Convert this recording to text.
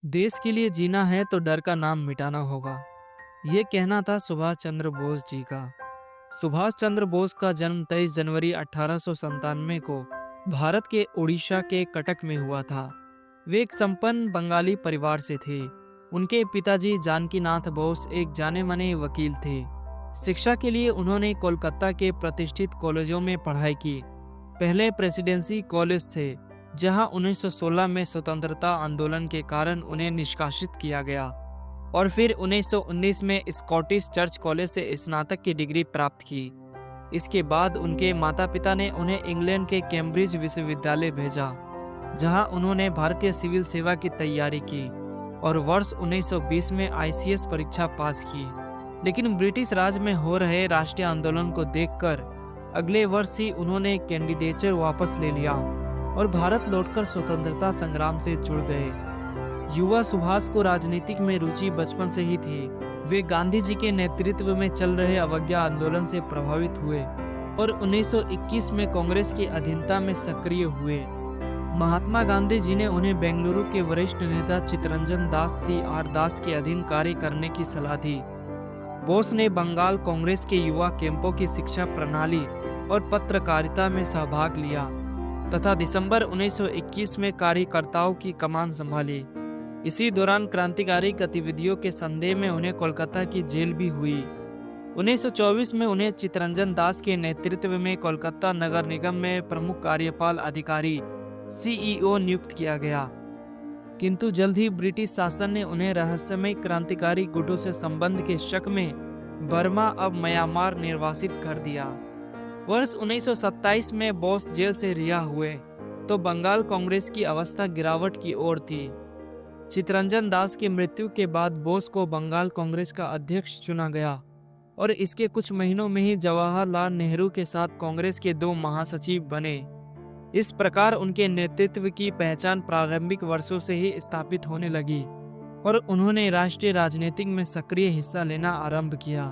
देश के लिए जीना है तो डर का नाम मिटाना होगा। ये कहना था सुभाष चंद्र बोस जी का। सुभाष चंद्र बोस का जन्म 23 जनवरी 1897 को भारत के उड़ीसा के कटक में हुआ था। वे एक संपन्न बंगाली परिवार से थे। उनके पिताजी जानकीनाथ बोस एक जाने माने वकील थे। शिक्षा के लिए उन्होंने कोलकाता के प्रतिष्ठित कॉलेजों में पढ़ाई की। पहले प्रेसिडेंसी कॉलेज से, जहां 1916 में स्वतंत्रता आंदोलन के कारण उन्हें निष्कासित किया गया, और फिर 1919 में स्कॉटिश चर्च कॉलेज से स्नातक की डिग्री प्राप्त की। इसके बाद उनके माता पिता ने उन्हें इंग्लैंड के कैम्ब्रिज विश्वविद्यालय भेजा, जहां उन्होंने भारतीय सिविल सेवा की तैयारी की और वर्ष 1920 में आईसीएस परीक्षा पास की। लेकिन ब्रिटिश राज में हो रहे राष्ट्रीय आंदोलन को देखकर अगले वर्ष ही उन्होंने कैंडिडेचर वापस ले लिया और भारत लौटकर स्वतंत्रता संग्राम से जुड़ गए। युवा सुभाष को राजनीतिक में रुचि बचपन से ही थी। वे गांधी जी के नेतृत्व में चल रहे अवज्ञा आंदोलन से प्रभावित हुए और 1921 में कांग्रेस की अधीनता में सक्रिय हुए। महात्मा गांधी जी ने उन्हें बेंगलुरु के वरिष्ठ नेता चित्तरंजन दास CR दास के अधीन कार्य करने की सलाह दी। बोस ने बंगाल कांग्रेस के युवा कैंपों की शिक्षा प्रणाली और पत्रकारिता में सहभाग लिया तथा दिसंबर 1921 में कार्यकर्ताओं की कमान संभाली। इसी दौरान क्रांतिकारी गतिविधियों के संदेह में उन्हें कोलकाता की जेल भी हुई। 1924 में उन्हें चित्तरंजन दास के नेतृत्व में कोलकाता नगर निगम में प्रमुख कार्यपाल अधिकारी CEO नियुक्त किया गया, किंतु जल्द ही ब्रिटिश शासन ने उन्हें रहस्यमय क्रांतिकारी गुटों से संबंध के शक में बर्मा अब म्यांमार निर्वासित कर दिया। वर्ष 1927 में बोस जेल से रिहा हुए तो बंगाल कांग्रेस की अवस्था गिरावट की ओर थी। चित्तरंजन दास की मृत्यु के बाद बोस को बंगाल कांग्रेस का अध्यक्ष चुना गया और इसके कुछ महीनों में ही जवाहरलाल नेहरू के साथ कांग्रेस के 2 महासचिव बने। इस प्रकार उनके नेतृत्व की पहचान प्रारंभिक वर्षों से ही स्थापित होने लगी और उन्होंने राष्ट्रीय राजनीति में सक्रिय हिस्सा लेना आरंभ किया।